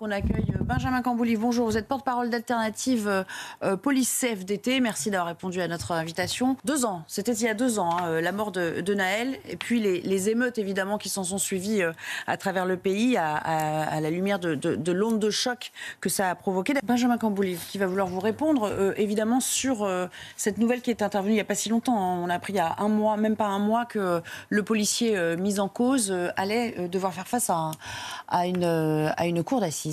On accueille Benjamin Cambouly. Bonjour, vous êtes porte-parole d'Alternative Police CFDT. Merci d'avoir répondu à notre invitation. 2 ans, c'était il y a 2 ans, la mort de Nahel. Et puis les émeutes, évidemment, qui s'en sont suivies à travers le pays, à la lumière de l'onde de choc que ça a provoqué. Benjamin Cambouly, qui va vouloir vous répondre, évidemment, sur cette nouvelle qui est intervenue il n'y a pas si longtemps. On a appris il y a 1 mois, même pas 1 mois, que le policier mis en cause allait devoir faire face à une cour d'assises.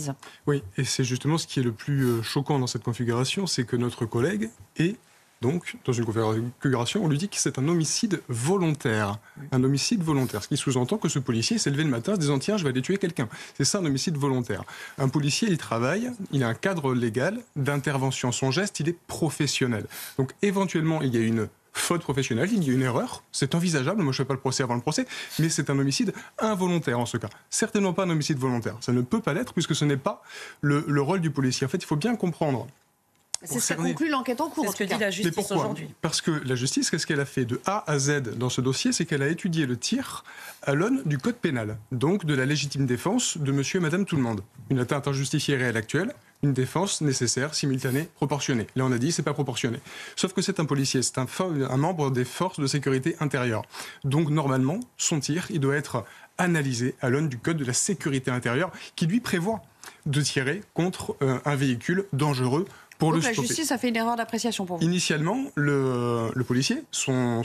Oui, et c'est justement ce qui est le plus choquant dans cette configuration, c'est que notre collègue est donc dans une configuration, on lui dit que c'est un homicide volontaire. Un homicide volontaire, ce qui sous-entend que ce policier s'est levé le matin en se disant « Tiens, je vais aller tuer quelqu'un ». C'est ça un homicide volontaire. Un policier, il travaille, il a un cadre légal d'intervention. Son geste, il est professionnel. Donc éventuellement, il y a une faute professionnelle, il y a une erreur, c'est envisageable, moi je ne fais pas le procès avant le procès, mais c'est un homicide involontaire en ce cas. Certainement pas un homicide volontaire, ça ne peut pas l'être puisque ce n'est pas le rôle du policier. En fait, il faut bien comprendre. C'est ce qui conclut l'enquête en cours. C'est ce que dit la justice aujourd'hui. Parce que la justice, qu'est-ce qu'elle a fait de A à Z dans ce dossier? C'est qu'elle a étudié le tir à l'aune du code pénal, donc de la légitime défense de monsieur et madame tout le monde. Une atteinte injustifiée réelle actuelle, une défense nécessaire, simultanée, proportionnée. Là, on a dit, c'est pas proportionné. Sauf que c'est un policier, c'est un membre des forces de sécurité intérieure. Donc, normalement, son tir, il doit être analysé à l'aune du code de la sécurité intérieure, qui lui prévoit de tirer contre un véhicule dangereux. Donc la justice a fait une erreur d'appréciation pour vous. Initialement, le policier, son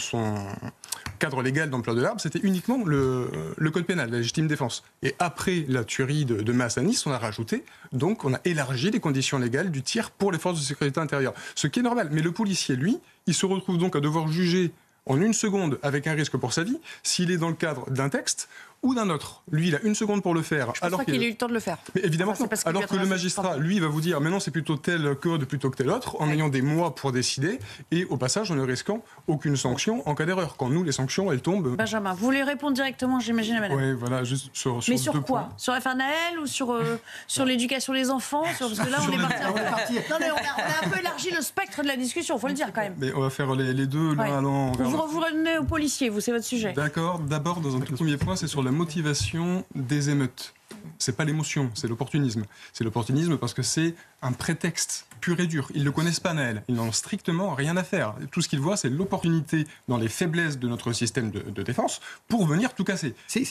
cadre légal d'emploi de l'arme, c'était uniquement le code pénal, la légitime défense. Et après la tuerie de masse à Nice, on a rajouté, donc on a élargi les conditions légales du tir pour les forces de sécurité intérieure. Ce qui est normal. Mais le policier, lui, il se retrouve donc à devoir juger en 1 seconde, avec un risque pour sa vie, s'il est dans le cadre d'un texte ou d'un autre. Lui, il a 1 seconde pour le faire. Je pense pas qu'il ait eu le temps de le faire. Mais évidemment, enfin, alors que le magistrat, lui, va vous dire, mais non, c'est plutôt tel code plutôt que tel autre, en ayant des mois pour décider, et au passage, en ne risquant aucune sanction en cas d'erreur. Quand nous, les sanctions, elles tombent... Benjamin, vous voulez répondre directement, j'imagine, à madame. Oui, voilà, juste sur mais sur 2 quoi points. Sur l'affaire Nahel ou sur l'éducation des enfants Parce que là, on est parti. Non, mais on a un peu élargi le spectre de la discussion, il faut le dire quand même. Mais on va faire les deux, l'un allant... Vous revenez aux policiers, vous, c'est votre sujet. D'accord. D'abord, dans un tout premier point, c'est sur la motivation des émeutes. C'est pas l'émotion, c'est l'opportunisme. C'est l'opportunisme parce que c'est un prétexte pur et dur. Ils ne connaissent pas Nahel. Ils n'ont strictement rien à faire. Tout ce qu'ils voient, c'est l'opportunité dans les faiblesses de notre système de défense pour venir tout casser. C'est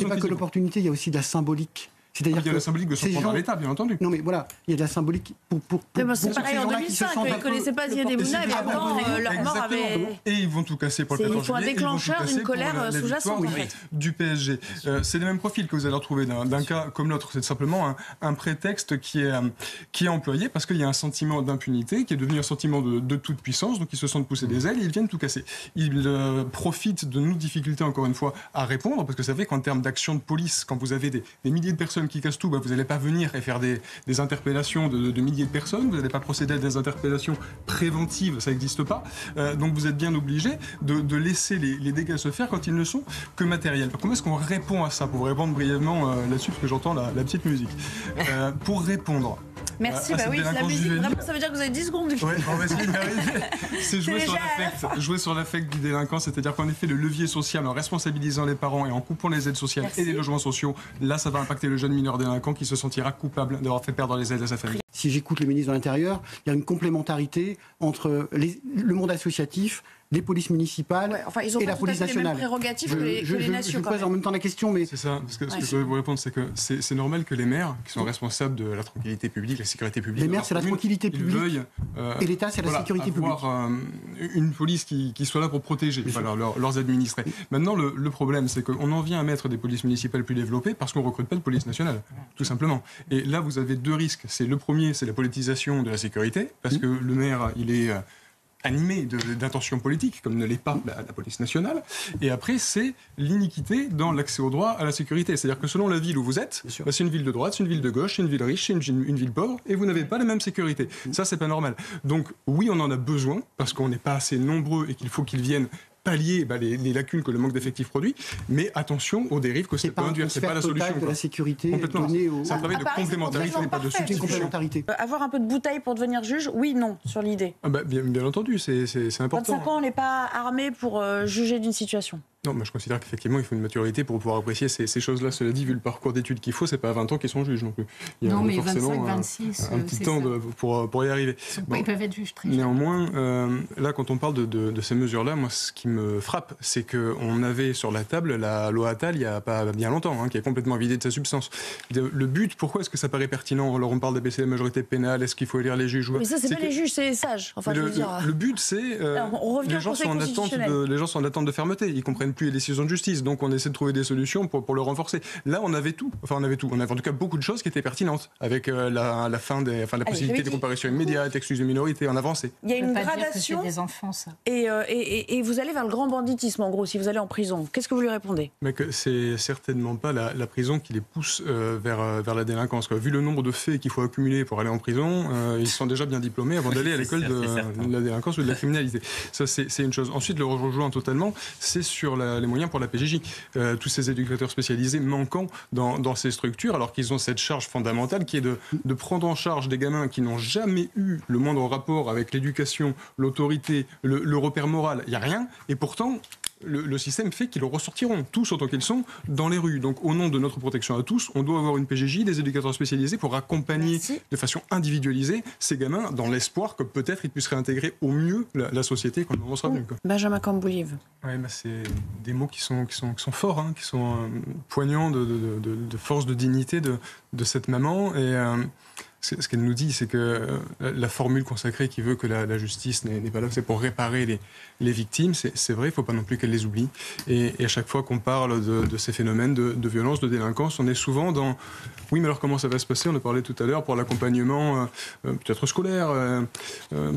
pas que l'opportunité, il y a aussi de la symbolique. C'est-à-dire il y a la symbolique de se prendre à l'État, bien entendu. Non, mais voilà, il y a de la symbolique pour c'est pareil en 2005, ils ne connaissaient pas Ziad Bouna, et pourtant leur mort avait... Et ils vont tout casser pour le 14 juillet. Il faut un déclencheur d'une colère sous-jacente, en fait. Du PSG. C'est les mêmes profils que vous allez retrouver d'un cas comme l'autre. C'est simplement un prétexte qui est employé parce qu'il y a un sentiment d'impunité qui est devenu un sentiment de toute puissance, donc ils se sentent pousser des ailes et ils viennent tout casser. Ils profitent de nos difficultés, encore une fois, à répondre, parce que vous savez qu'en termes d'action de police, quand vous avez des milliers de personnes qui cassent tout, vous n'allez pas venir et faire des interpellations de milliers de personnes, vous n'allez pas procéder à des interpellations préventives, ça n'existe pas. Donc vous êtes bien obligé de laisser les dégâts se faire quand ils ne sont que matériels. Comment est-ce qu'on répond à ça? Pour vous répondre brièvement là-dessus, parce que j'entends la petite musique. Pour répondre... Merci, oui, la musique, vraiment, ça veut dire que vous avez 10 secondes. Oui, on va essayer d'y arriver. C'est jouer sur l'affect du délinquant, c'est-à-dire qu'en effet, le levier social, en responsabilisant les parents et en coupant les aides sociales et les logements sociaux, là, ça va impacter le jeune mineur délinquant qui se sentira coupable d'avoir fait perdre les aides à sa famille. Si j'écoute le ministre de l'Intérieur, il y a une complémentarité entre le monde associatif, les polices municipales et la police nationale. Je pose en même temps la question, mais... C'est ça, parce que ce que je veux vous répondre, c'est que c'est normal que les maires, qui sont responsables de la tranquillité publique, la sécurité publique... Les maires, c'est la tranquillité publique, et l'État, c'est la sécurité publique. Avoir une police qui soit là pour protéger leurs administrés. Maintenant, le problème, c'est qu'on en vient à mettre des polices municipales plus développées parce qu'on ne recrute pas de police nationale, tout simplement. Et là, vous avez 2 risques. C'est le premier, c'est la politisation de la sécurité, parce que le maire, il est... animé d'intentions politiques, comme ne l'est pas la police nationale. Et après, c'est l'iniquité dans l'accès au droit à la sécurité. C'est-à-dire que selon la ville où vous êtes, c'est une ville de droite, c'est une ville de gauche, c'est une ville riche, c'est une ville pauvre, et vous n'avez pas la même sécurité. Ça, c'est pas normal. Donc, oui, on en a besoin, parce qu'on n'est pas assez nombreux et qu'il faut qu'ils viennent pallier les lacunes que le manque d'effectifs produit, mais attention aux dérives que ça peut induire. C'est pas la solution. De la sécurité complètement. C'est un travail de complémentarité, pas de substitution. Avoir un peu de bouteille pour devenir juge, oui, non, sur l'idée. Bien entendu, c'est important. 25 ans, on n'est pas armé pour juger d'une situation. Non, moi je considère qu'effectivement il faut une maturité pour pouvoir apprécier ces choses-là. Cela dit, vu le parcours d'études qu'il faut, c'est pas à 20 ans qu'ils sont juges non plus. Il y a non, mais forcément 25, 26, un petit temps pour y arriver. Ils peuvent être juges très jeunes. Néanmoins, là quand on parle de ces mesures-là, moi ce qui me frappe, c'est qu'on avait sur la table la loi Attal il n'y a pas bien longtemps, qui est complètement vidée de sa substance. Le but, pourquoi est-ce que ça paraît pertinent? Alors on parle d'abaisser la majorité pénale, est-ce qu'il faut élire les juges? Mais ça, c'est pas les juges, c'est les sages. Enfin, le but, c'est les gens sont en attente de fermeté. Ils comprennent plus les décisions de justice, donc on essaie de trouver des solutions pour le renforcer. Là, on avait tout. On avait en tout cas beaucoup de choses qui étaient pertinentes, avec la possibilité de comparution immédiate, excuse de minorité, en avancée. Il y a une gradation. Dire que c'est des enfants, ça. Et vous allez vers le grand banditisme, en gros, si vous allez en prison. Qu'est-ce que vous lui répondez? Mais que c'est certainement pas la prison qui les pousse vers la délinquance. Vu le nombre de faits qu'il faut accumuler pour aller en prison, ils sont déjà bien diplômés avant d'aller à l'école de la délinquance ou de la criminalité. Ça, c'est une chose. Ensuite, le rejoint totalement, c'est sur les moyens pour la PJJ. Tous ces éducateurs spécialisés manquant dans ces structures, alors qu'ils ont cette charge fondamentale qui est de prendre en charge des gamins qui n'ont jamais eu le moindre rapport avec l'éducation, l'autorité, le repère moral. Il n'y a rien. Et pourtant, le système fait qu'ils ressortiront, tous autant qu'ils sont, dans les rues. Donc, au nom de notre protection à tous, on doit avoir une PJJ, des éducateurs spécialisés pour accompagner de façon individualisée ces gamins dans l'espoir que peut-être ils puissent réintégrer au mieux la société quand le moment sera venu. Benjamin Camboulive. Ouais, c'est des mots qui sont forts, qui sont poignants de force, de dignité de cette maman. Et ce qu'elle nous dit, c'est que la formule consacrée qui veut que la justice n'est pas là, c'est pour réparer les victimes. C'est vrai, il ne faut pas non plus qu'elle les oublie. Et à chaque fois qu'on parle de ces phénomènes de violence, de délinquance, on est souvent dans... Oui, mais alors comment ça va se passer? On a parlé tout à l'heure pour l'accompagnement peut-être scolaire,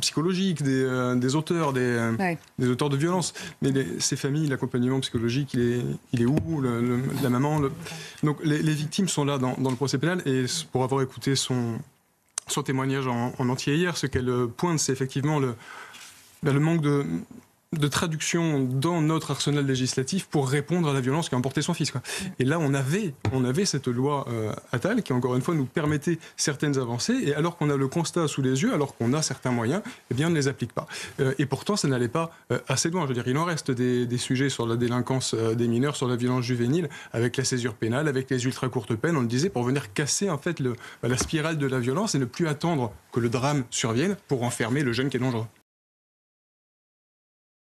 psychologique des auteurs, des auteurs de violence. Mais ces familles, l'accompagnement psychologique, il est où? La maman Donc les victimes sont là dans le procès pénal. Et pour avoir écouté son témoignage en entier hier, ce qu'elle pointe, c'est effectivement le manque de traduction dans notre arsenal législatif pour répondre à la violence qu'a emporté son fils. Et là, on avait cette loi Attal qui, encore une fois, nous permettait certaines avancées. Et alors qu'on a le constat sous les yeux, alors qu'on a certains moyens, eh bien, on ne les applique pas. Et pourtant, ça n'allait pas assez loin. Je veux dire, il en reste des sujets sur la délinquance des mineurs, sur la violence juvénile, avec la césure pénale, avec les ultra courtes peines, on le disait, pour venir casser en fait la spirale de la violence et ne plus attendre que le drame survienne pour enfermer le jeune qui est dangereux.